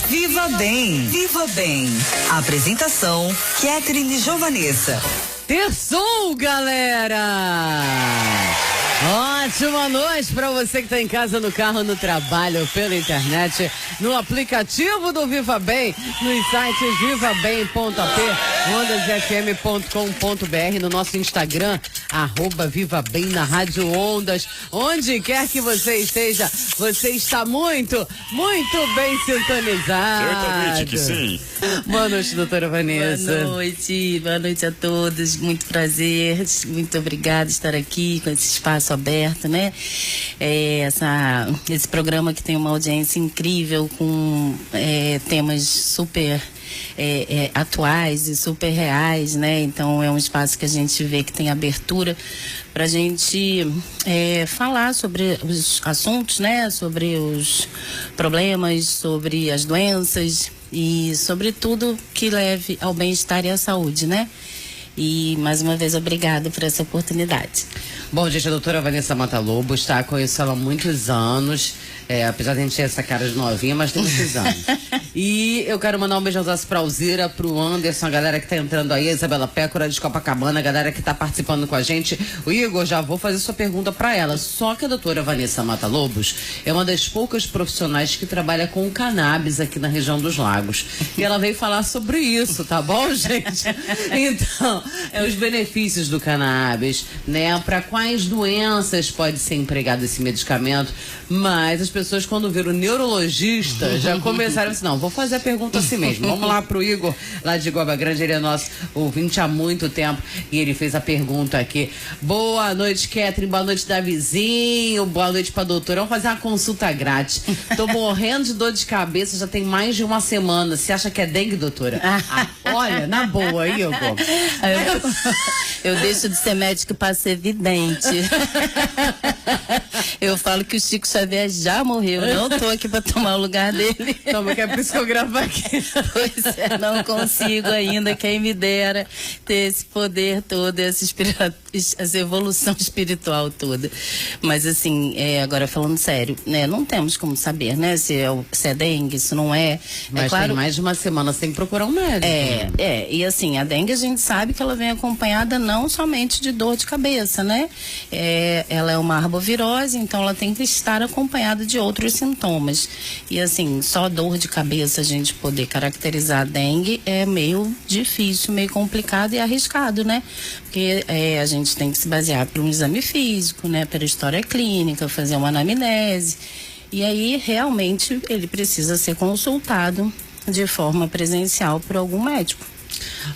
Viva Bem. Viva Bem. Apresentação: Catherine Giovanessa. Terçou, galera! Ótima noite para você que está em casa, no carro, no trabalho, pela internet, no aplicativo do Viva Bem, nos sites vivabem.ap, ondasfm.com.br, no nosso Instagram, @Viva Bem na Rádio Ondas. Onde quer que você esteja, você está muito bem sintonizado. Certamente que sim. Boa noite, doutora Vanessa. Boa noite a todos, muito prazer, muito obrigada por estar aqui com esse espaço aberto, né? Esse programa que tem uma audiência incrível, com temas super atuais e super reais, né? Então é um espaço que a gente vê que tem abertura para a gente falar sobre os assuntos, né? Sobre os problemas, sobre as doenças e sobre tudo que leve ao bem-estar e à saúde, né? E mais uma vez, obrigada por essa oportunidade. Bom, gente, a doutora Vanessa Matalobos, tá? Conheço ela há muitos anos, apesar de a gente ter essa cara de novinha, mas tem muitos anos. E eu quero mandar um beijãozaço pra Alzira, pro Anderson, a galera que tá entrando aí, a Isabela Pécora de Copacabana, a galera que tá participando com a gente. O Igor, já vou fazer sua pergunta pra ela. Só que a doutora Vanessa Matalobos é uma das poucas profissionais que trabalha com cannabis aqui na região dos Lagos. E ela veio falar sobre isso, tá bom, gente? Então, os benefícios do cannabis, né? Pra quais doenças pode ser empregado esse medicamento, mas as pessoas, quando viram o neurologista, já começaram assim, não, vou fazer a pergunta assim mesmo. Vamos lá pro Igor, lá de Goba Grande, ele é nosso ouvinte há muito tempo e ele fez a pergunta aqui. Boa noite, Catherine, boa noite, Davizinho, boa noite pra doutora. Vamos fazer uma consulta grátis. Tô morrendo de dor de cabeça, já tem mais de uma semana. Você acha que é dengue, doutora? Olha, na boa, Igor. Eu deixo de ser médico para ser vidente. Eu falo que o Chico Xavier já morreu. Não tô aqui para tomar o lugar dele. Toma, que é por isso que eu gravo aqui. Pois é, não consigo ainda. Quem me dera ter esse poder todo, essa evolução espiritual toda. Mas assim, agora falando sério, né? Não temos como saber, né? Se é dengue, se não é. Mas claro, tem mais de uma semana sem procurar um médico. E assim, a dengue a gente sabe que ela vem acompanhada não somente de dor de cabeça, né? Ela é uma arbovirose, então ela tem que estar acompanhada de outros sintomas. E assim, só dor de cabeça a gente poder caracterizar a dengue é meio difícil, meio complicado e arriscado, né? Porque a gente tem que se basear por um exame físico, né? Pela história clínica, fazer uma anamnese. E aí, realmente, ele precisa ser consultado de forma presencial por algum médico.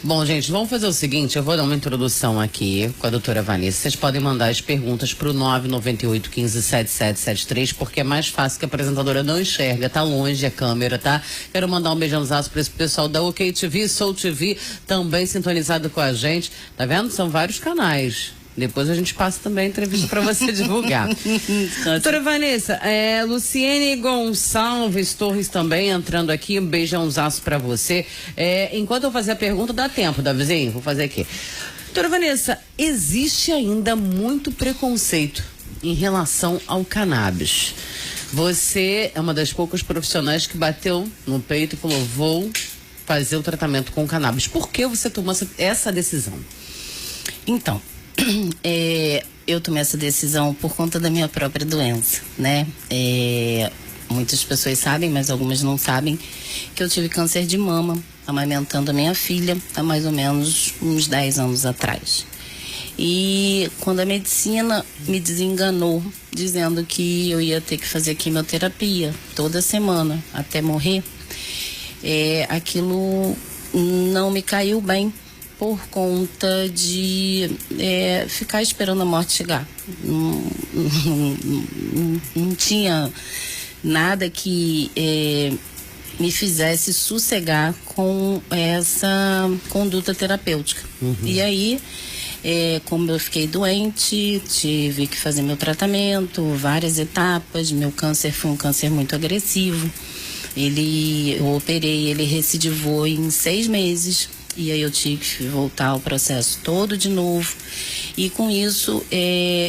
Bom, gente, vamos fazer o seguinte, eu vou dar uma introdução aqui com a doutora Vanessa. Vocês podem mandar as perguntas pro 998-15-7773, porque é mais fácil, que a apresentadora não enxerga, tá longe a câmera, tá? Quero mandar um beijãozaço para esse pessoal da OK TV, Soul TV, também sintonizado com a gente. Tá vendo? São vários canais. Depois a gente passa também a entrevista para você divulgar. Doutora Vanessa, Luciene Gonçalves Torres também entrando aqui, um beijãozaço para você. Enquanto eu fazer a pergunta, dá tempo, Davizinho? Vou fazer aqui. Doutora Vanessa, existe ainda muito preconceito em relação ao cannabis. Você é uma das poucas profissionais que bateu no peito e falou, vou fazer o tratamento com cannabis. Por que você tomou essa decisão? Então, eu tomei essa decisão por conta da minha própria doença, né? Muitas pessoas sabem, mas algumas não sabem, que eu tive câncer de mama, amamentando a minha filha há mais ou menos uns 10 anos atrás. E quando a medicina me desenganou, dizendo que eu ia ter que fazer quimioterapia toda semana até morrer, aquilo não me caiu bem, por conta de ficar esperando a morte chegar. Não tinha nada que me fizesse sossegar com essa conduta terapêutica. E aí, como eu fiquei doente, tive que fazer meu tratamento, várias etapas. Meu câncer foi um câncer muito agressivo. Eu operei, ele recidivou em 6 meses. E aí eu tive que voltar ao processo todo de novo. E com isso,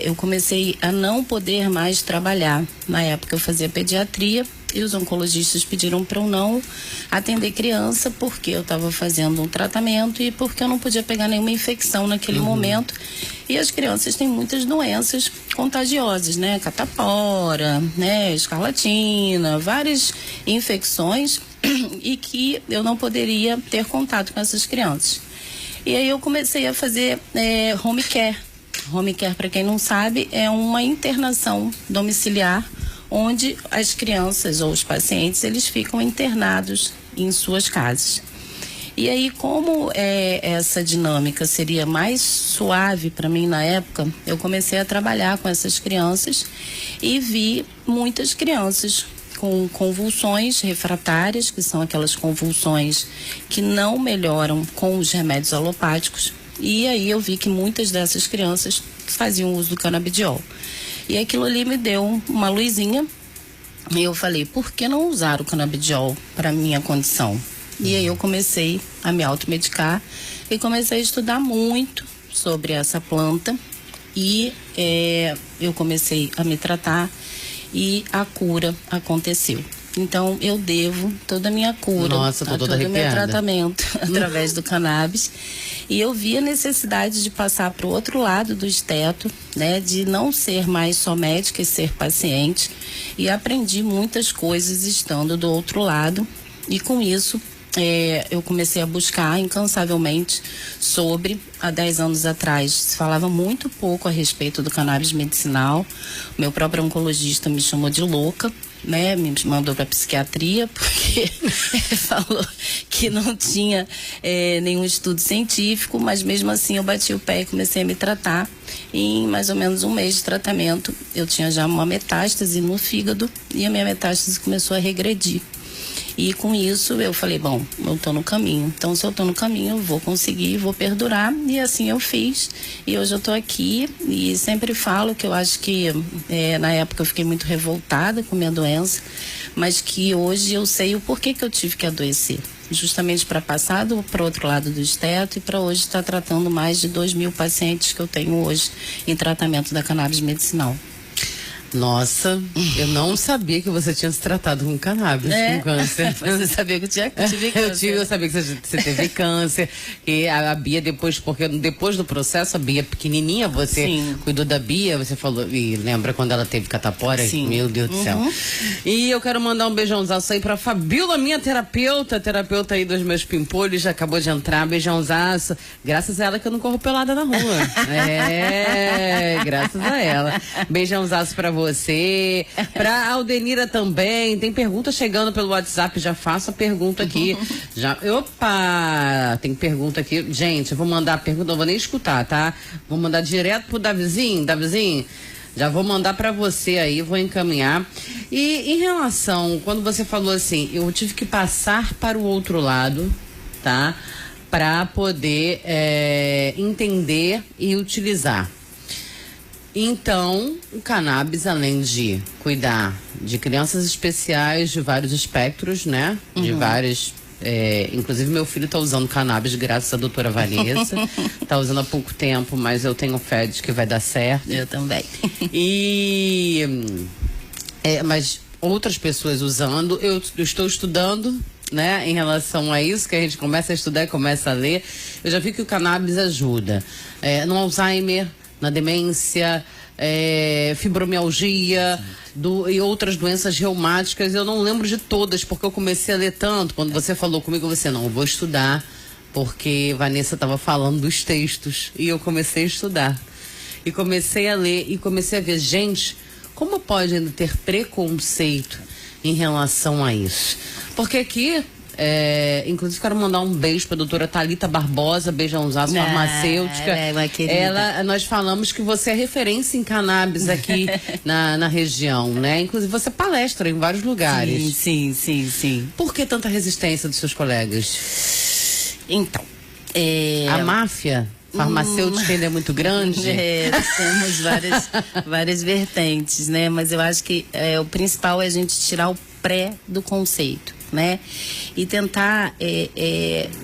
eu comecei a não poder mais trabalhar. Na época eu fazia pediatria e os oncologistas pediram para eu não atender criança porque eu estava fazendo um tratamento e porque eu não podia pegar nenhuma infecção naquele momento. E as crianças têm muitas doenças contagiosas, né? Catapora, né? Escarlatina, várias infecções e que eu não poderia ter contato com essas crianças. E aí eu comecei a fazer home care. Home care, para quem não sabe, é uma internação domiciliar onde as crianças ou os pacientes, eles ficam internados em suas casas. E aí, como essa dinâmica seria mais suave para mim na época, eu comecei a trabalhar com essas crianças e vi muitas crianças com convulsões refratárias, que são aquelas convulsões que não melhoram com os remédios alopáticos. E aí eu vi que muitas dessas crianças faziam uso do canabidiol. E aquilo ali me deu uma luzinha. E eu falei, por que não usar o canabidiol para minha condição? E aí eu comecei a me automedicar e comecei a estudar muito sobre essa planta. E eu comecei a me tratar e a cura aconteceu. Então, eu devo toda a minha cura, todo o meu tratamento através do cannabis. E eu vi a necessidade de passar para o outro lado do esteto, né? De não ser mais só médica e ser paciente. E aprendi muitas coisas estando do outro lado. E com isso, eu comecei a buscar incansavelmente sobre, há 10 anos atrás, se falava muito pouco a respeito do cannabis medicinal. O meu próprio oncologista me chamou de louca, né? Me mandou para psiquiatria porque falou que não tinha nenhum estudo científico, mas mesmo assim eu bati o pé e comecei a me tratar. E em mais ou menos um mês de tratamento eu tinha já uma metástase no fígado e a minha metástase começou a regredir. E com isso eu falei, bom, eu tô no caminho. Então, se eu tô no caminho, eu vou conseguir, vou perdurar. E assim eu fiz. E hoje eu tô aqui e sempre falo que eu acho que na época eu fiquei muito revoltada com minha doença, mas que hoje eu sei o porquê que eu tive que adoecer. Justamente para passar para o outro lado do esteto e para hoje estar tratando mais de 2.000 pacientes que eu tenho hoje em tratamento da cannabis medicinal. Nossa, eu não sabia que você tinha se tratado com cannabis, com câncer. Você sabia que eu tive câncer. Eu sabia que você teve câncer. E a Bia porque depois do processo, a Bia pequenininha, você cuidou da Bia, você falou, e lembra quando ela teve catapora? Sim. Meu Deus do céu. E eu quero mandar um beijãozaço aí pra Fabiola, minha terapeuta aí dos meus pimpolhos, já acabou de entrar, beijãozaço. Graças a ela que eu não corro pelada na rua. Graças a ela. Beijãozaço pra você, pra Aldenira também. Tem pergunta chegando pelo WhatsApp, já faço a pergunta aqui. Opa! Tem pergunta aqui. Gente, eu vou mandar a pergunta, não vou nem escutar, tá? Vou mandar direto pro Davizinho. Davizinho, já vou mandar pra você aí, vou encaminhar. E em relação, quando você falou assim, eu tive que passar para o outro lado, tá? Pra poder entender e utilizar. Então, o cannabis, além de cuidar de crianças especiais de vários espectros, né? De várias... inclusive, meu filho está usando cannabis graças à doutora Vanessa. Está usando há pouco tempo, mas eu tenho fé de que vai dar certo. Eu também. Mas outras pessoas usando, eu estou estudando, né, em relação a isso, que a gente começa a estudar e começa a ler. Eu já vi que o cannabis ajuda no Alzheimer, na demência, fibromialgia e outras doenças reumáticas. Eu não lembro de todas, porque eu comecei a ler tanto. Quando você falou comigo, eu vou estudar, porque Vanessa estava falando dos textos, e eu comecei a estudar. E comecei a ler, e comecei a ver, gente, como pode ainda ter preconceito em relação a isso? Porque aqui... inclusive quero mandar um beijo pra doutora Thalita Barbosa, beijãozaço, farmacêutica. Nós falamos que você é referência em cannabis aqui na região, né? Inclusive você palestra em vários lugares. Sim. Por que tanta resistência dos seus colegas? Então, a máfia farmacêutica ainda é muito grande? Temos várias vertentes, né? Mas eu acho que o principal é a gente tirar o pré do conceito, né? E tentar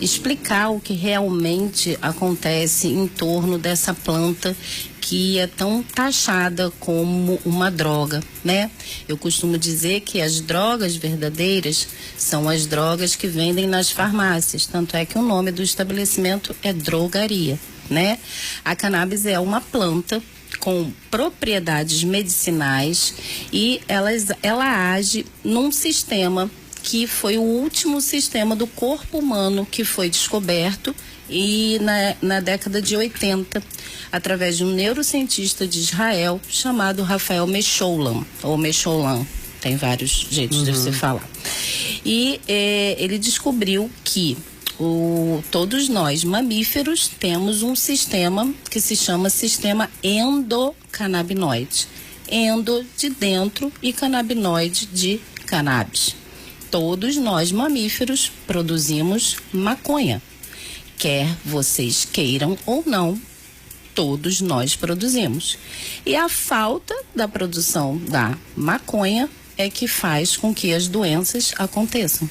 explicar o que realmente acontece em torno dessa planta que é tão taxada como uma droga, né? Eu costumo dizer que as drogas verdadeiras são as drogas que vendem nas farmácias, tanto é que o nome do estabelecimento é drogaria, né? A cannabis é uma planta com propriedades medicinais e ela age num sistema que foi o último sistema do corpo humano que foi descoberto e na década de 80, através de um neurocientista de Israel chamado Rafael Mechoulam, ou Mechoulam, tem vários jeitos de você falar. E ele descobriu que todos nós, mamíferos, temos um sistema que se chama sistema endocannabinoide. Endo de dentro e canabinoide de cannabis. Todos nós, mamíferos, produzimos maconha. Quer vocês queiram ou não, todos nós produzimos. E a falta da produção da maconha é que faz com que as doenças aconteçam.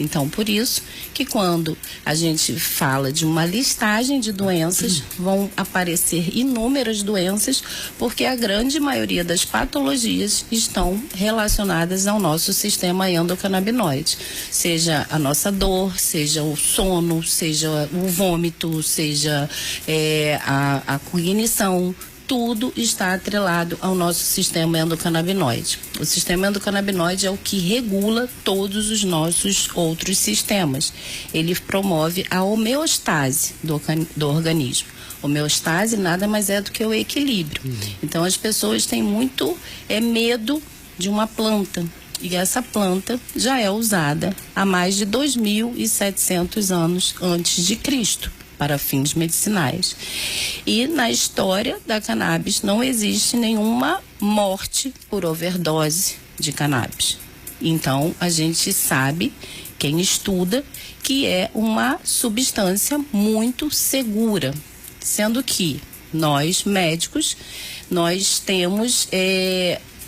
Então, por isso que quando a gente fala de uma listagem de doenças, vão aparecer inúmeras doenças, porque a grande maioria das patologias estão relacionadas ao nosso sistema endocannabinoide. Seja a nossa dor, seja o sono, seja o vômito, seja a cognição. Tudo está atrelado ao nosso sistema endocannabinoide. O sistema endocannabinoide é o que regula todos os nossos outros sistemas. Ele promove a homeostase do organismo. Homeostase nada mais é do que o equilíbrio. Então as pessoas têm muito medo de uma planta. E essa planta já é usada há mais de 2.700 anos antes de Cristo, para fins medicinais. E na história da cannabis não existe nenhuma morte por overdose de cannabis. Então a gente sabe, quem estuda, que é uma substância muito segura, sendo que nós médicos, nós temos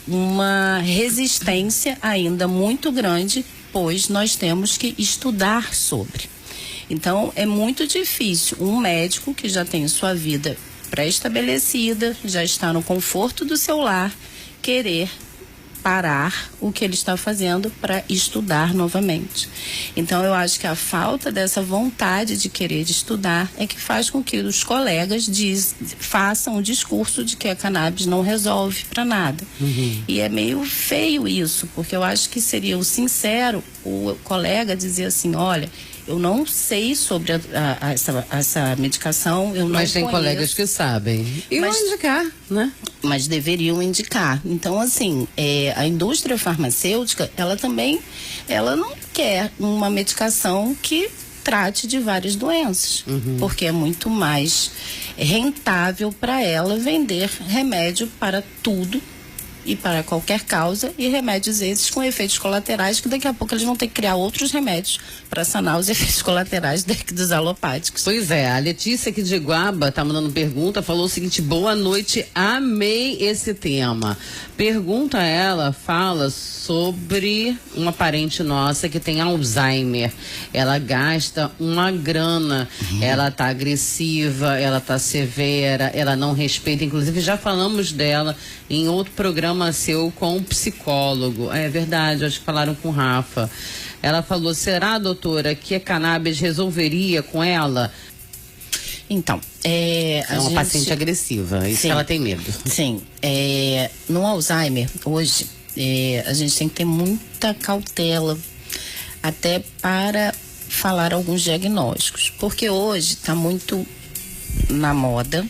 uma resistência ainda muito grande, pois nós temos que estudar sobre. Então, é muito difícil um médico que já tem sua vida pré-estabelecida, já está no conforto do seu lar, querer parar o que ele está fazendo para estudar novamente. Então, eu acho que a falta dessa vontade de querer estudar é que faz com que os colegas façam o discurso de que a cannabis não resolve para nada. E é meio feio isso, porque eu acho que seria o sincero o colega dizer assim, olha, eu não sei sobre essa medicação, eu não Mas tem conheço, colegas que sabem. E vão indicar, né? Mas deveriam indicar. Então, assim, a indústria farmacêutica, ela não quer uma medicação que trate de várias doenças, porque é muito mais rentável para ela vender remédio para tudo e para qualquer causa, e remédios esses com efeitos colaterais que daqui a pouco eles vão ter que criar outros remédios para sanar os efeitos colaterais dos alopáticos. Pois é, a Letícia aqui de Iguaba tá mandando pergunta, falou o seguinte: boa noite, amei esse tema. Pergunta ela, fala sobre uma parente nossa que tem Alzheimer. Ela gasta uma grana, ela tá agressiva, ela tá severa, ela não respeita, inclusive já falamos dela em outro programa seu com um psicólogo. É verdade, acho que falaram com o Rafa. Ela falou, será, doutora, que a cannabis resolveria com ela? Então, é uma paciente agressiva, isso que ela tem medo. Sim, no Alzheimer, hoje, a gente tem que ter muita cautela, até para falar alguns diagnósticos, porque hoje está muito na moda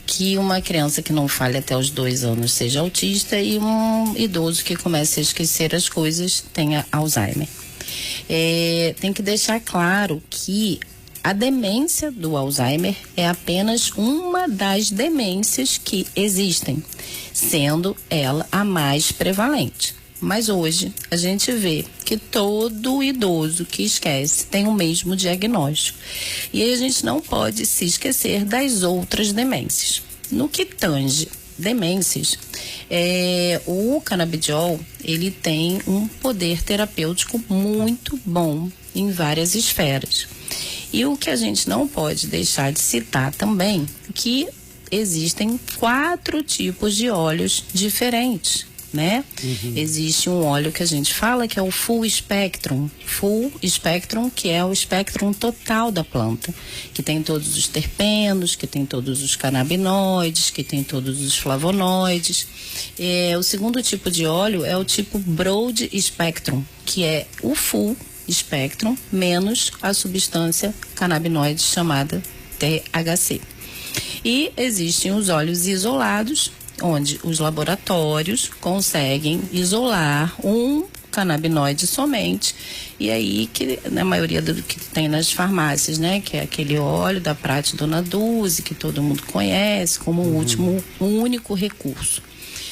que uma criança que não fale até os 2 anos seja autista e um idoso que comece a esquecer as coisas tenha Alzheimer. Tem que deixar claro que a demência do Alzheimer é apenas uma das demências que existem, sendo ela a mais prevalente. Mas hoje a gente vê que todo idoso que esquece tem o mesmo diagnóstico. E aí a gente não pode se esquecer das outras demências. No que tange demências, o canabidiol, ele tem um poder terapêutico muito bom em várias esferas. E o que a gente não pode deixar de citar também, que existem 4 tipos de óleos diferentes, né? Existe um óleo que a gente fala que é o full spectrum, que é o espectrum total da planta, que tem todos os terpenos, que tem todos os canabinoides, que tem todos os flavonoides. O segundo tipo de óleo é o tipo broad spectrum, que é o full spectrum menos a substância canabinoide chamada THC. E existem os óleos isolados, onde os laboratórios conseguem isolar um canabinoide somente, e aí que na maioria do que tem nas farmácias, né, que é aquele óleo da Prate Dona Dulce, que todo mundo conhece como o único recurso,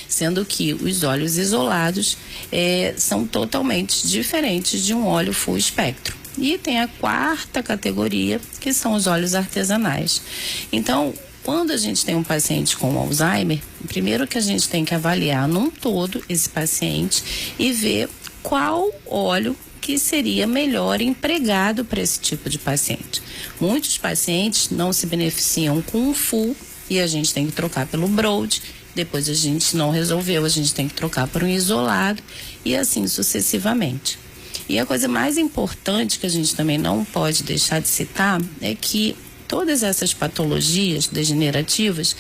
sendo que os óleos isolados são totalmente diferentes de um óleo full espectro. E tem a 4ª categoria, que são os óleos artesanais. Então, quando a gente tem um paciente com Alzheimer, primeiro que a gente tem que avaliar num todo esse paciente e ver qual óleo que seria melhor empregado para esse tipo de paciente. Muitos pacientes não se beneficiam com o full e a gente tem que trocar pelo broad. Depois a gente não resolveu, a gente tem que trocar por um isolado e assim sucessivamente. E a coisa mais importante que a gente também não pode deixar de citar é que todas essas patologias degenerativas,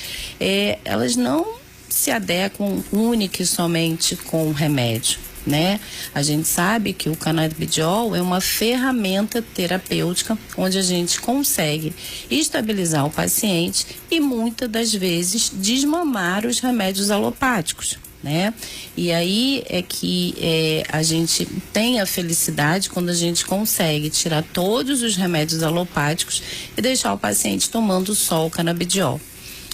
elas não se adequam única e somente com o remédio, né? A gente sabe que o canabidiol é uma ferramenta terapêutica onde a gente consegue estabilizar o paciente e muitas das vezes desmamar os remédios alopáticos, né? E aí é que a gente tem a felicidade quando a gente consegue tirar todos os remédios alopáticos e deixar o paciente tomando só o canabidiol.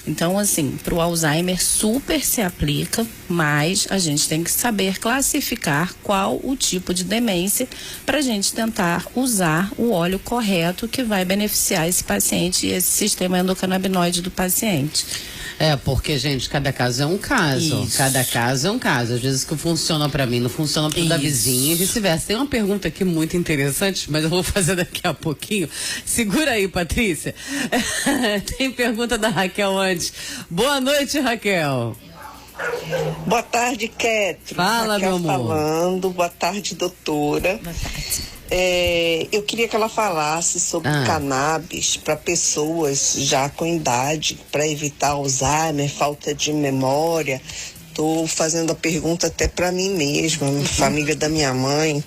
Então, assim, para o Alzheimer super se aplica, mas a gente tem que saber classificar qual o tipo de demência para a gente tentar usar o óleo correto que vai beneficiar esse paciente e esse sistema endocannabinoide do paciente. Porque, gente, cada caso é um caso. Isso. Cada caso é um caso. Às vezes o que funciona pra mim não funciona pro da vizinha e vice-versa. Tem uma pergunta aqui muito interessante, mas eu vou fazer daqui a pouquinho. Segura aí, Patrícia. Tem pergunta da Raquel antes. Boa noite, Raquel. Boa tarde, Ketri. Fala, Raquel meu amor. falando. Boa tarde, doutora. Boa tarde. Eu queria que ela falasse sobre cannabis para pessoas já com idade, para evitar Alzheimer, falta de memória. Estou fazendo a pergunta até para mim mesma. A família da minha mãe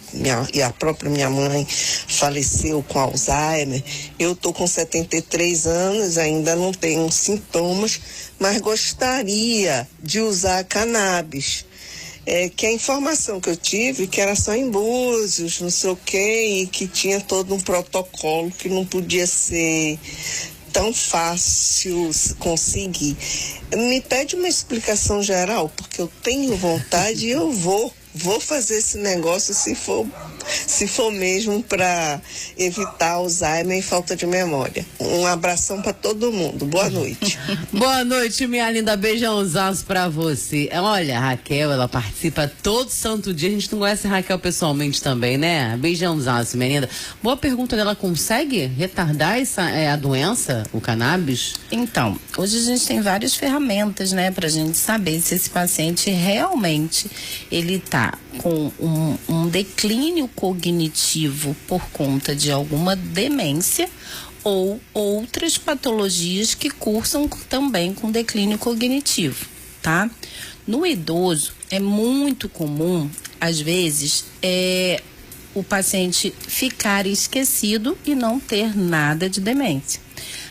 e a própria minha mãe faleceu com Alzheimer. Eu estou com 73 anos, ainda não tenho sintomas, mas gostaria de usar cannabis. Que a informação que eu tive que era só em Búzios, não sei o quê, e que tinha todo um protocolo que não podia ser tão fácil conseguir. Me pede uma explicação geral, porque eu tenho vontade e eu vou fazer esse negócio se for mesmo para evitar Alzheimer e falta de memória. Um abração para todo mundo. Boa noite. Boa noite, minha linda. Beijãozaço pra você. Olha, a Raquel, ela participa todo santo dia. A gente não conhece a Raquel pessoalmente também, né? Beijãozaço, minha linda. Boa pergunta, ela consegue retardar a doença, o cannabis? Então, hoje a gente tem várias ferramentas, né, pra gente saber se esse paciente realmente ele tá com um declínio cognitivo por conta de alguma demência ou outras patologias que cursam também com declínio cognitivo, tá? No idoso, é muito comum, às vezes, o paciente ficar esquecido e não ter nada de demência.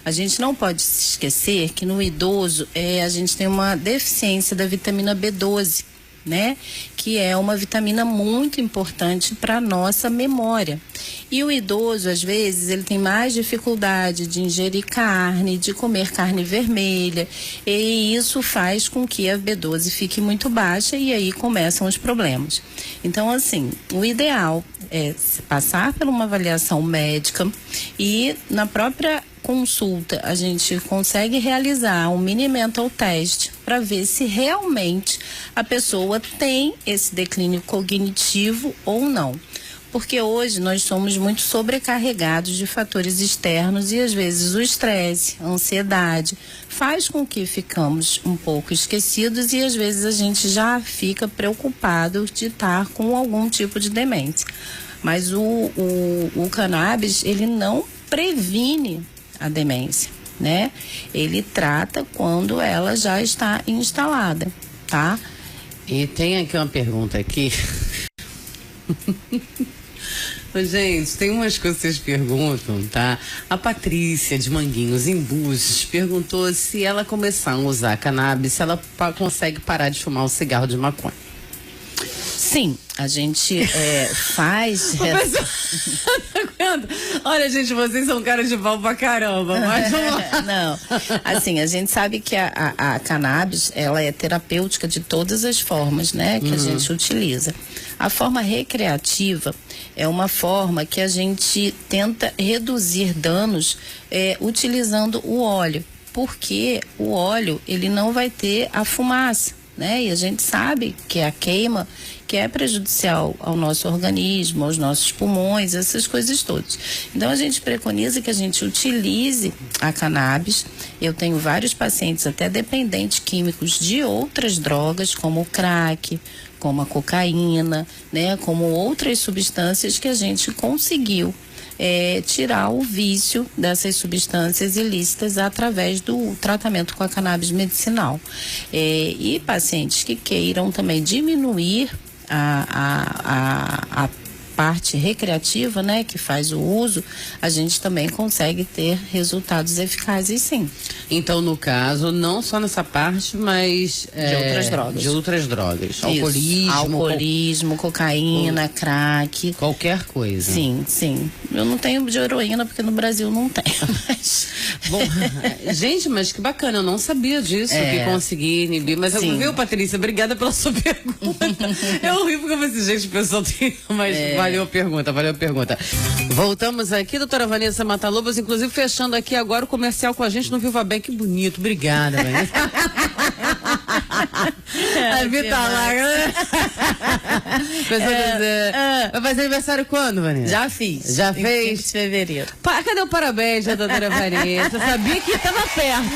A gente não pode se esquecer que no idoso a gente tem uma deficiência da vitamina B12, né? Que é uma vitamina muito importante para nossa memória. E o idoso, às vezes, ele tem mais dificuldade de ingerir carne, de comer carne vermelha, e isso faz com que a B12 fique muito baixa e aí começam os problemas. Então, assim, o ideal é passar por uma avaliação médica e na própria consulta a gente consegue realizar um mini mental test para ver se realmente a pessoa tem esse declínio cognitivo ou não. Porque hoje nós somos muito sobrecarregados de fatores externos e às vezes o estresse, a ansiedade faz com que ficamos um pouco esquecidos e às vezes a gente já fica preocupado de estar com algum tipo de demência. Mas o cannabis, ele não previne a demência, né? Ele trata quando ela já está instalada, tá? E tem aqui uma pergunta aqui. Gente, tem umas coisas que vocês perguntam, tá? A Patrícia de Manguinhos, em Búzios, perguntou se ela começar a usar cannabis, se ela consegue parar de fumar um cigarro de maconha. Sim, a gente faz... Olha, gente, vocês são cara de pau pra caramba, mas não, assim, a gente sabe que a cannabis, ela é terapêutica de todas as formas, né, que a gente utiliza. A forma recreativa é uma forma que a gente tenta reduzir danos utilizando o óleo, porque o óleo, ele não vai ter a fumaça, né? E a gente sabe que a queima, que é prejudicial ao nosso organismo, aos nossos pulmões, essas coisas todas. Então a gente preconiza que a gente utilize a cannabis. Eu tenho vários pacientes até dependentes químicos de outras drogas, como o crack, como a cocaína, né? Como outras substâncias que a gente conseguiu tirar o vício dessas substâncias ilícitas através do tratamento com a cannabis medicinal. E pacientes que queiram também diminuir a parte recreativa, né, que faz o uso, a gente também consegue ter resultados eficazes, sim. Então, no caso, não só nessa parte, mas de outras drogas. De outras drogas. Isso. Alcoolismo, cocaína, crack. Qualquer coisa. Sim, sim. Eu não tenho de heroína porque no Brasil não tem. Mas... Bom, gente, mas que bacana, eu não sabia disso, que consegui inibir. Mas sim. Viu, Patrícia? Obrigada pela sua pergunta. É horrível porque eu falei assim, gente, o pessoal tem. Mas valeu a pergunta, valeu a pergunta. Voltamos aqui, doutora Vanessa Matalobos, inclusive fechando aqui agora o comercial com a gente no Viva Bem. Que bonito, obrigada, Vanessa. A Vitor lá, né? Vai fazer aniversário quando, Vanessa? Já fiz. Já fez? 5 de fevereiro. Cadê o parabéns da doutora Vanessa? Eu sabia que estava perto.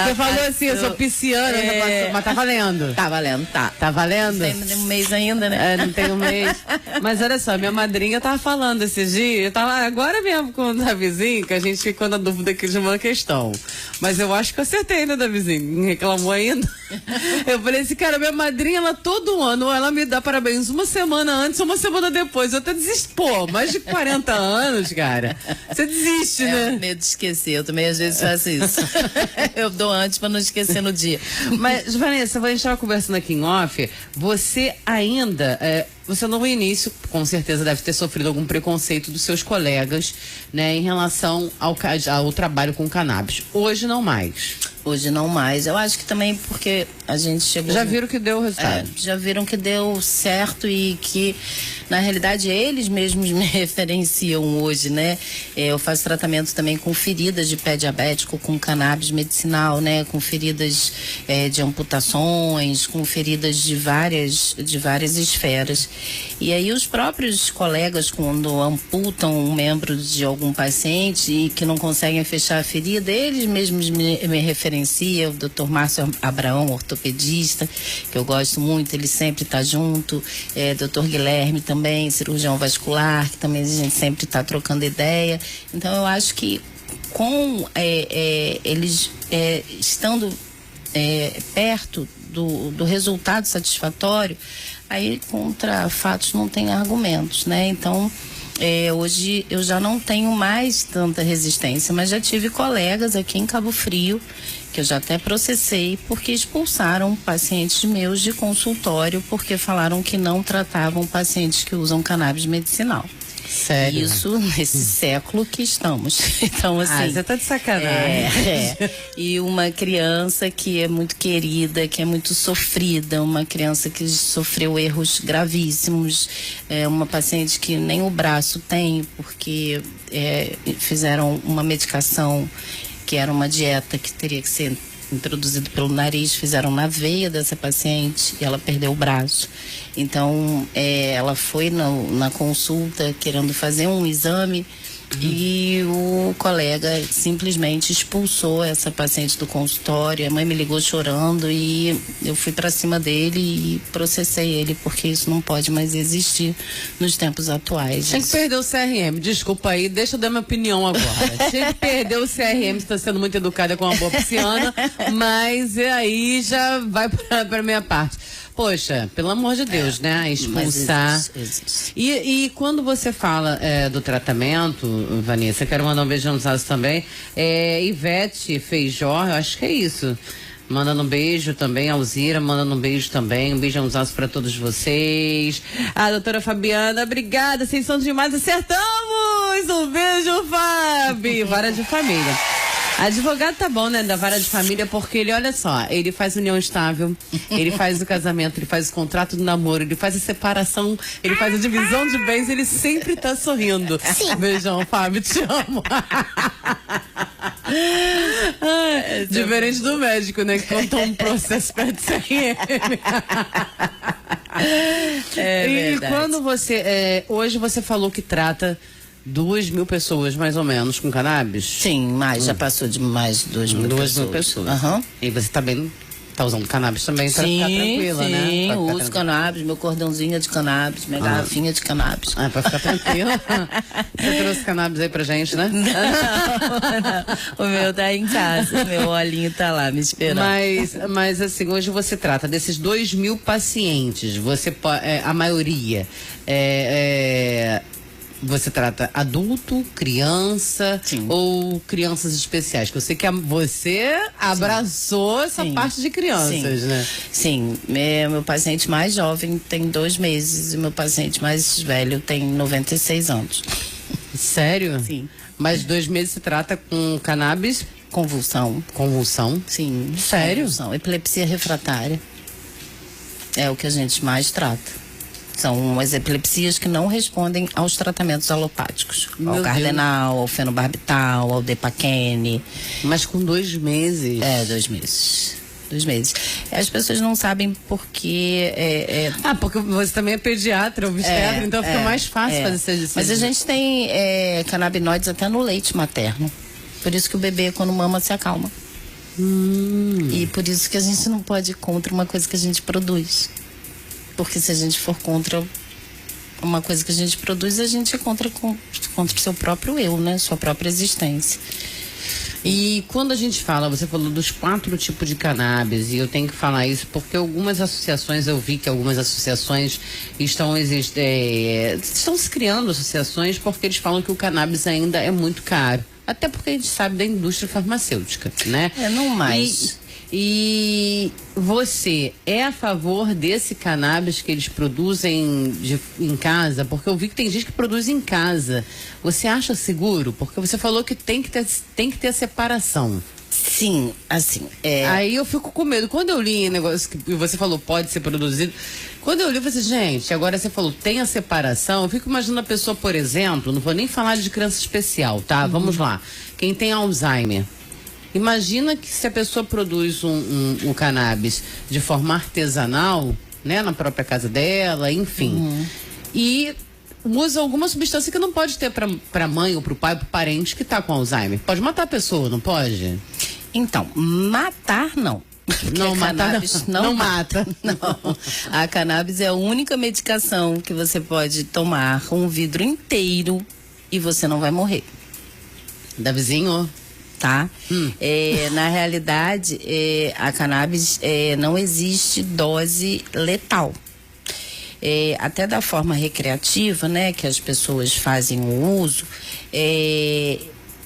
Você falou assim, eu sou pisciana, mas tá valendo. Tá valendo, tá. Tá valendo? Não tem um mês ainda, né? Não tem um mês. Mas olha só, minha madrinha tava falando esses dias, eu tava agora mesmo com o Davizinho, que a gente ficou na dúvida aqui de uma questão. Mas eu acho que eu acertei ainda, Davizinho. Não reclamou ainda. Eu falei assim, cara, minha madrinha, ela todo ano, ela me dá parabéns uma semana antes, uma semana depois. Eu até desisto. Pô, mais de 40 anos, cara. Você desiste, né? É medo de esquecer. Eu também às vezes faço isso. Eu dou antes pra não esquecer no dia. Mas, Vanessa, a gente estava conversando aqui em off. Você ainda... Você no início, com certeza, deve ter sofrido algum preconceito dos seus colegas, né, em relação ao trabalho com cannabis. Hoje não mais. Hoje não mais. Eu acho que também porque a gente chegou... Já viram que deu o resultado. Já viram que deu certo e que, na realidade, eles mesmos me referenciam hoje, né? Eu faço tratamento também com feridas de pé diabético, com cannabis medicinal, né? Com feridas de amputações, com feridas de várias esferas. E aí os próprios colegas, quando amputam um membro de algum paciente e que não conseguem fechar a ferida, eles mesmos me referenciam. O Dr. Márcio Abraão, ortopedista, que eu gosto muito, ele sempre está junto. Dr. Guilherme também, cirurgião vascular, que também a gente sempre está trocando ideia. Então eu acho que com eles estando perto do resultado satisfatório, aí contra fatos não tem argumentos, né? Então hoje eu já não tenho mais tanta resistência, mas já tive colegas aqui em Cabo Frio que eu já até processei porque expulsaram pacientes meus de consultório porque falaram que não tratavam pacientes que usam cannabis medicinal. Sério? Isso nesse século que estamos. Então, assim. Você tá de sacanagem. E uma criança que é muito querida, que é muito sofrida, uma criança que sofreu erros gravíssimos, uma paciente que nem o braço tem, porque fizeram uma medicação que era uma dieta que teria que ser introduzido pelo nariz, fizeram na veia dessa paciente e ela perdeu o braço. Então, ela foi na consulta querendo fazer um exame e o colega simplesmente expulsou essa paciente do consultório. A mãe me ligou chorando e eu fui para cima dele e processei ele, porque isso não pode mais existir nos tempos atuais. Tem que perder o CRM, desculpa aí, deixa eu dar minha opinião agora. Tinha que perder o CRM, está sendo muito educada com uma boa pisciana, mas aí já vai para minha parte. Poxa, pelo amor de Deus, né? Expulsar. Existe. E quando você fala do tratamento, Vanessa, quero mandar um beijo no Zaço também. Ivete Feijó, eu acho que é isso. Mandando um beijo também, Alzira, mandando um beijo também. Um beijo no Zaço pra todos vocês. A doutora Fabiana, obrigada, vocês são demais, acertamos! Um beijo, Fabi! Vara de família. Advogado tá bom, né, da vara de família, porque ele, olha só, ele faz união estável, ele faz o casamento, ele faz o contrato do namoro, ele faz a separação, ele faz a divisão de bens, ele sempre tá sorrindo. Sim. Beijão, Fábio, te amo. Diferente do médico, né, que contou um processo perto de CRM. E quando você, hoje você falou que trata 2.000 pessoas, mais ou menos, com cannabis? Sim, já passou de mais de 2.000 pessoas. 2.000 pessoas. Uhum. E você também tá usando cannabis também pra ficar tranquila, né? Sim, uso cannabis, meu cordãozinho de cannabis, minha garrafinha de cannabis. Pra ficar tranquila. Você trouxe cannabis aí pra gente, né? Não. O meu tá em casa, meu olhinho tá lá me esperando. Mas assim, hoje você trata desses 2.000 pacientes, você a maioria você trata adulto, criança, sim, ou crianças especiais? Que eu sei que você abraçou essa parte de crianças, né? Sim, meu paciente mais jovem tem 2 meses e meu paciente mais velho tem 96 anos. Sério? Sim. Mas 2 meses se trata com cannabis? Convulsão. Convulsão? Sim. Sério? Convulsão. Epilepsia refratária. É o que a gente mais trata. São as epilepsias que não respondem aos tratamentos alopáticos. Ao cardenal, ao fenobarbital, ao depaquene. Mas com 2 meses? 2 meses. 2 meses. As pessoas não sabem porque... porque você também é pediatra, obstetra, então fica mais fácil fazer essa decisão. Mas a gente tem canabinoides até no leite materno. Por isso que o bebê, quando mama, se acalma. E por isso que a gente não pode ir contra uma coisa que a gente produz. Porque se a gente for contra uma coisa que a gente produz, a gente é contra o seu próprio eu, né? Sua própria existência. E quando a gente fala, você falou dos 4 tipos de cannabis, e eu tenho que falar isso porque algumas associações, eu vi que algumas associações estão se criando associações porque eles falam que o cannabis ainda é muito caro. Até porque a gente sabe da indústria farmacêutica, né? Não mais. E você é a favor desse cannabis que eles produzem em casa? Porque eu vi que tem gente que produz em casa. Você acha seguro? Porque você falou que tem que ter separação. Sim, assim. Aí eu fico com medo. Quando eu li o negócio que você falou pode ser produzido, quando eu li, eu falei assim, gente, agora você falou tem a separação, eu fico imaginando a pessoa, por exemplo, não vou nem falar de criança especial, tá? Vamos lá. Quem tem Alzheimer. Imagina que se a pessoa produz um cannabis de forma artesanal, né, na própria casa dela, enfim, e usa alguma substância que não pode ter para mãe ou para o pai, para o parente que está com Alzheimer. Pode matar a pessoa, não pode? Então, matar não. Não, cannabis não mata. Não. A cannabis é a única medicação que você pode tomar um vidro inteiro e você não vai morrer. Davizinho? Tá? Na realidade, a cannabis não existe dose letal. Até da forma recreativa, né, que as pessoas fazem o uso,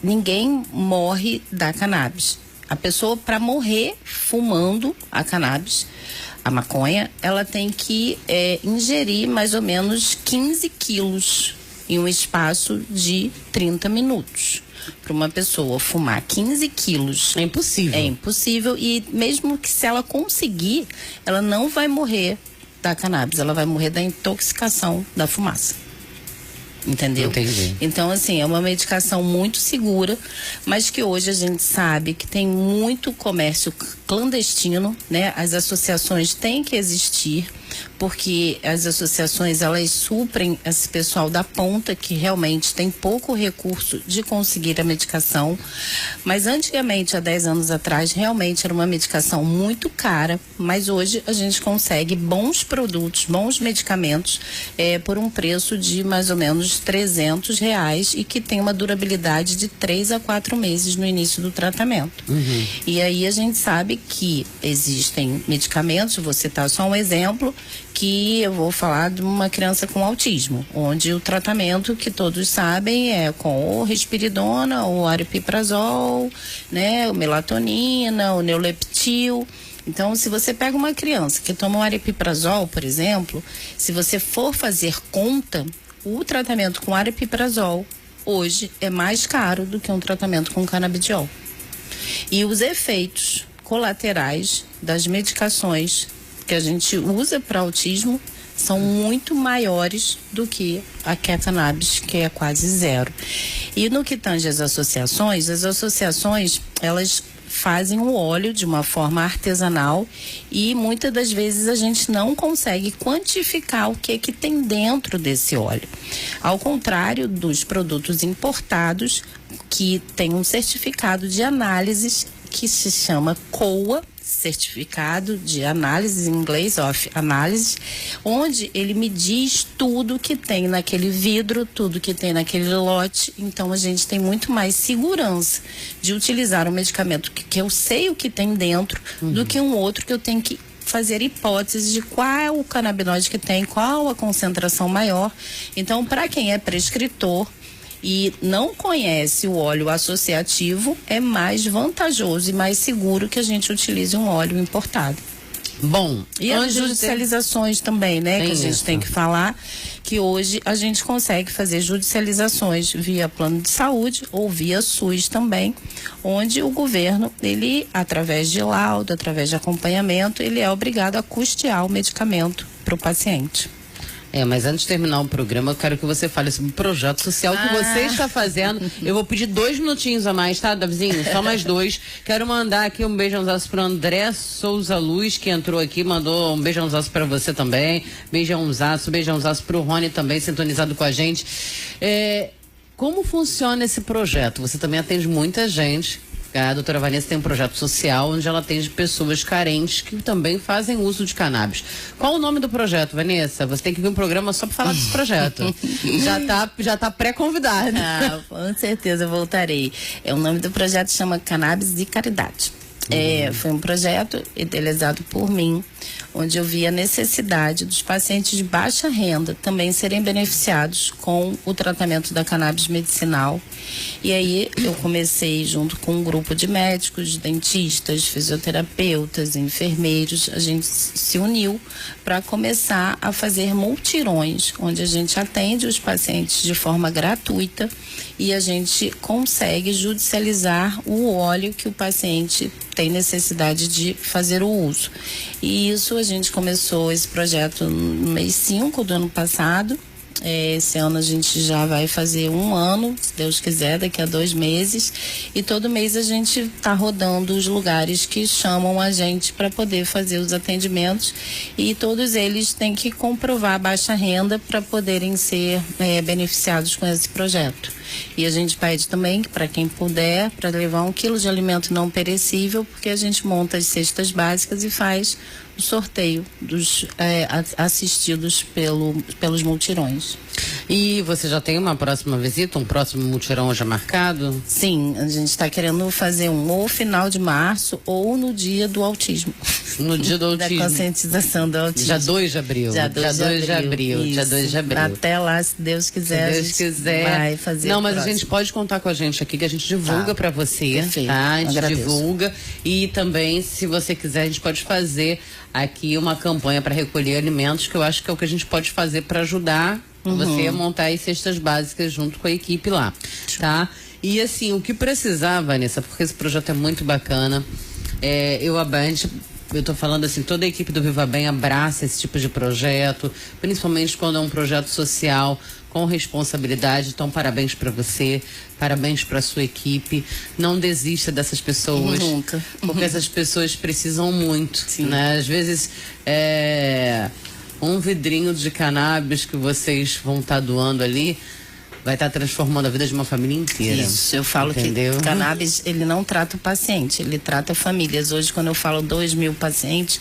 ninguém morre da cannabis. A pessoa, para morrer fumando a cannabis, a maconha, ela tem que ingerir mais ou menos 15 quilos em um espaço de 30 minutos. Para uma pessoa fumar 15 quilos. É impossível. É impossível, e mesmo que se ela conseguir, ela não vai morrer da cannabis, ela vai morrer da intoxicação da fumaça. entendeu? Entendi. Então, assim, é uma medicação muito segura, mas que hoje a gente sabe que tem muito comércio clandestino, né? As associações têm que existir, porque as associações, elas suprem esse pessoal da ponta que realmente tem pouco recurso de conseguir a medicação. Mas antigamente, há 10 anos atrás, realmente era uma medicação muito cara, mas hoje a gente consegue bons produtos, bons medicamentos por um preço de mais ou menos R$300 e que tem uma durabilidade de 3 a 4 meses no início do tratamento. E aí a gente sabe que existem medicamentos, vou citar só um exemplo, que eu vou falar de uma criança com autismo, onde o tratamento que todos sabem é com o risperidona, o aripiprazol, né, o melatonina, o neuleptil. Então, se você pega uma criança que toma o aripiprazol, por exemplo, se você for fazer conta, o tratamento com aripiprazol hoje é mais caro do que um tratamento com canabidiol. E os efeitos colaterais das medicações que a gente usa para autismo são muito maiores do que a cannabis, que é quase zero. E no que tange as associações, elas fazem o óleo de uma forma artesanal e muitas das vezes a gente não consegue quantificar o que tem dentro desse óleo. Ao contrário dos produtos importados, que tem um certificado de análises que se chama COA, certificado de análise, em inglês, of análise, onde ele me diz tudo que tem naquele vidro, tudo que tem naquele lote. Então a gente tem muito mais segurança de utilizar um medicamento que eu sei o que tem dentro do que um outro que eu tenho que fazer hipóteses de qual é o canabinoide que tem, qual a concentração maior. Então, para quem é prescritor e não conhece o óleo associativo, é mais vantajoso e mais seguro que a gente utilize um óleo importado. Bom, e as judicializações também, né? Que a gente tem que falar que hoje a gente consegue fazer judicializações via plano de saúde ou via SUS também, onde o governo, ele, através de laudo, através de acompanhamento, ele é obrigado a custear o medicamento para o paciente. Mas antes de terminar o programa, eu quero que você fale sobre o projeto social que você está fazendo. Eu vou pedir 2 minutinhos a mais, tá, Davizinho? Só mais 2. Quero mandar aqui um beijãozaço para o André Souza Luz, que entrou aqui, mandou um beijãozaço para você também. Beijãozaço para o Rony também, sintonizado com a gente. Como funciona esse projeto? Você também atende muita gente. A doutora Vanessa tem um projeto social onde ela atende pessoas carentes que também fazem uso de cannabis. Qual o nome do projeto, Vanessa? Você tem que vir um programa só para falar desse projeto. já tá pré-convidada. Com certeza voltarei. O nome do projeto chama Cannabis de Caridade. Foi um projeto idealizado por mim, onde eu vi a necessidade dos pacientes de baixa renda também serem beneficiados com o tratamento da cannabis medicinal. E aí eu comecei junto com um grupo de médicos, dentistas, fisioterapeutas, enfermeiros. A gente se uniu para começar a fazer multirões, onde a gente atende os pacientes de forma gratuita e a gente consegue judicializar o óleo que o paciente tem necessidade de fazer o uso. E isso a gente começou esse projeto no mês 5 do ano passado. Esse ano a gente já vai fazer 1 ano, se Deus quiser, daqui a 2 meses. E todo mês a gente está rodando os lugares que chamam a gente para poder fazer os atendimentos. E todos eles têm que comprovar a baixa renda para poderem ser beneficiados com esse projeto. E a gente pede também que, para quem puder, para levar 1 quilo de alimento não perecível, porque a gente monta as cestas básicas e faz o sorteio dos assistidos pelos multirões. E você já tem uma próxima visita, um próximo mutirão já marcado? Sim, a gente está querendo fazer ou final de março ou no dia do autismo. No dia do autismo. Da conscientização do autismo. Dia 2 de abril. Dia 2 de abril. Dia 2 de abril. Até lá, se Deus quiser, se Deus quiser, vai fazer. Não, mas a gente pode contar com a gente aqui, que a gente divulga para você. Perfeito. Tá? A gente divulga. E também, se você quiser, a gente pode fazer aqui uma campanha para recolher alimentos, que eu acho que é o que a gente pode fazer para ajudar você a montar as cestas básicas junto com a equipe lá, tá? E assim, o que precisar, Vanessa, porque esse projeto é muito bacana, a gente eu tô falando assim, toda a equipe do Viva Bem abraça esse tipo de projeto, principalmente quando é um projeto social com responsabilidade. Então, parabéns para você, parabéns para sua equipe. Não desista dessas pessoas. Nunca. Porque essas pessoas precisam muito, né? Às vezes, um vidrinho de cannabis que vocês vão estar doando ali vai estar transformando a vida de uma família inteira. Isso, eu falo entendeu? Que cannabis, ele não trata o paciente, ele trata famílias. Hoje, quando eu falo 2.000 pacientes,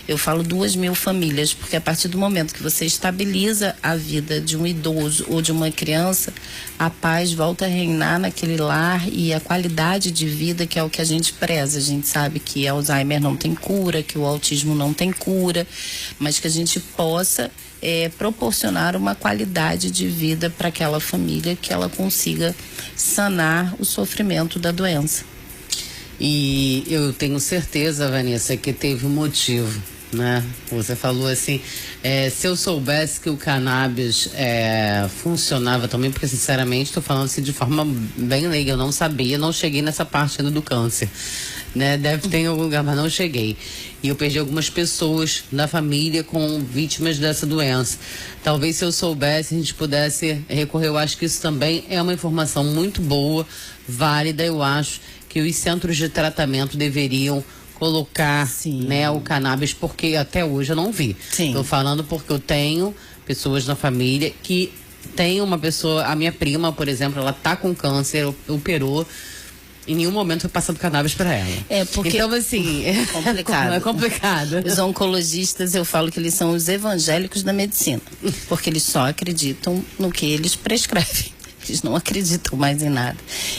eu falo 2.000 famílias, porque a partir do momento que você estabiliza a vida de um idoso ou de uma criança, a paz volta a reinar naquele lar e a qualidade de vida, que é o que a gente preza. A gente sabe que Alzheimer não tem cura, que o autismo não tem cura, mas que a gente possa proporcionar uma qualidade de vida para aquela família, que ela consiga sanar o sofrimento da doença. E eu tenho certeza, Vanessa, que teve um motivo, né? Você falou assim, se eu soubesse que o cannabis funcionava também, porque sinceramente estou falando assim de forma bem leiga, eu não sabia, não cheguei nessa parte ainda do câncer, né? Deve ter em algum lugar, mas não cheguei. E eu perdi algumas pessoas da família com vítimas dessa doença. Talvez se eu soubesse, a gente pudesse recorrer. Eu acho que isso também é uma informação muito boa, válida. Eu acho que os centros de tratamento deveriam colocar, né, o cannabis, porque até hoje eu não vi. Estou falando porque eu tenho pessoas na família que tem uma pessoa, a minha prima, por exemplo, ela tá com câncer, operou. Em nenhum momento foi passado cannabis para ela. Porque então, assim, complicado. É complicado. Os oncologistas, eu falo que eles são os evangélicos da medicina, porque eles só acreditam no que eles prescrevem. Eles não acreditam mais em nada.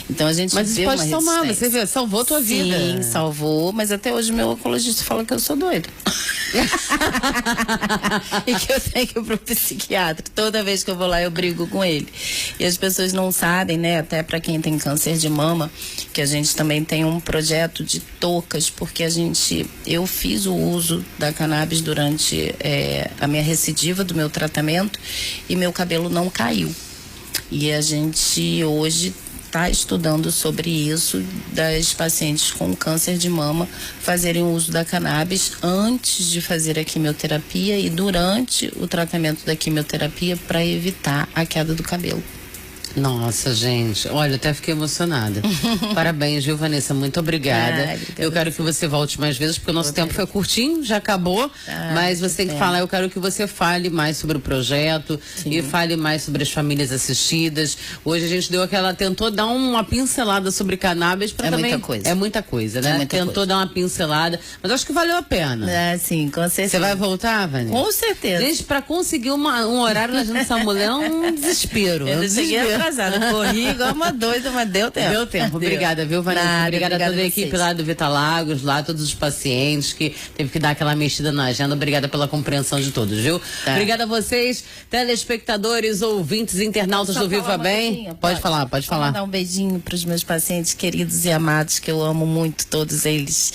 Então a gente Mas vê pode uma tomar, resistência. você vê, salvou a tua vida. Sim, salvou, mas até hoje meu oncologista fala que eu sou doida. E que eu tenho que ir pro psiquiatra. Toda vez que eu vou lá eu brigo com ele. E as pessoas não sabem, né, até para quem tem câncer de mama, que a gente também tem um projeto de toucas, porque eu fiz o uso da cannabis durante a minha recidiva do meu tratamento e meu cabelo não caiu. E a gente hoje está estudando sobre isso, das pacientes com câncer de mama fazerem uso da cannabis antes de fazer a quimioterapia e durante o tratamento da quimioterapia, para evitar a queda do cabelo. Nossa, gente, olha, até fiquei emocionada. Parabéns, viu, Vanessa? Muito obrigada. Eu quero que você volte mais vezes, porque o nosso tempo foi curtinho, já acabou. Mas você tem que falar, eu quero que você fale mais sobre o projeto e fale mais sobre as famílias assistidas. Hoje a gente tentou dar uma pincelada sobre cannabis para também. Muita coisa. É muita coisa, né? Tentou dar uma pincelada, mas acho que valeu a pena. Sim, com certeza. Você vai voltar, Vanessa? Com certeza. Gente, para conseguir um horário na agenda dessa mulher é um desespero. Eu cheguei atrasada, corri igual uma doida, mas deu tempo. Deu tempo. Obrigada, viu, Vanessa? Obrigada a toda a equipe lá do Vita Lagos, lá, todos os pacientes que teve que dar aquela mexida na agenda. Obrigada pela compreensão de todos, viu? Obrigada a vocês, telespectadores, ouvintes, internautas do Viva Bem. Pode falar. Vou mandar um beijinho para os meus pacientes queridos e amados, que eu amo muito, todos eles.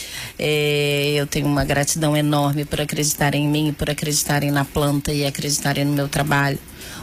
Eu tenho uma gratidão enorme por acreditarem em mim, por acreditarem na planta e acreditarem no meu trabalho.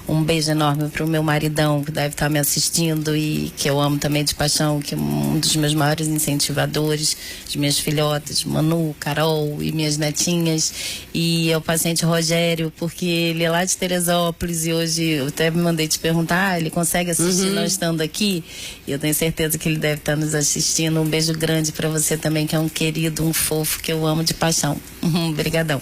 Um beijo enorme pro meu maridão, que deve estar me assistindo e que eu amo também de paixão, que é um dos meus maiores incentivadores, as minhas filhotas, Manu, Carol e minhas netinhas. E é o paciente Rogério, porque ele é lá de Teresópolis e hoje eu até me mandei te perguntar, ele consegue assistir não estando aqui? E eu tenho certeza que ele deve estar nos assistindo. Um beijo grande para você também, que é um querido, um fofo, que eu amo de paixão. Obrigadão.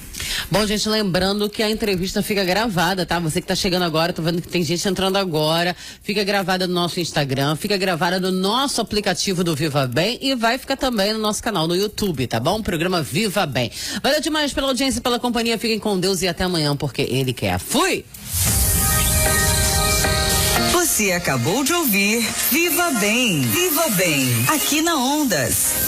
Bom, gente, lembrando que a entrevista fica gravada, tá? Você que tá chegando agora, tô vendo que tem gente entrando agora, fica gravada no nosso Instagram, fica gravada no nosso aplicativo do Viva Bem e vai ficar também no nosso canal no YouTube, tá bom? Programa Viva Bem. Valeu demais pela audiência, pela companhia, fiquem com Deus e até amanhã, porque Ele quer. Fui! Você acabou de ouvir Viva Bem, aqui na Ondas.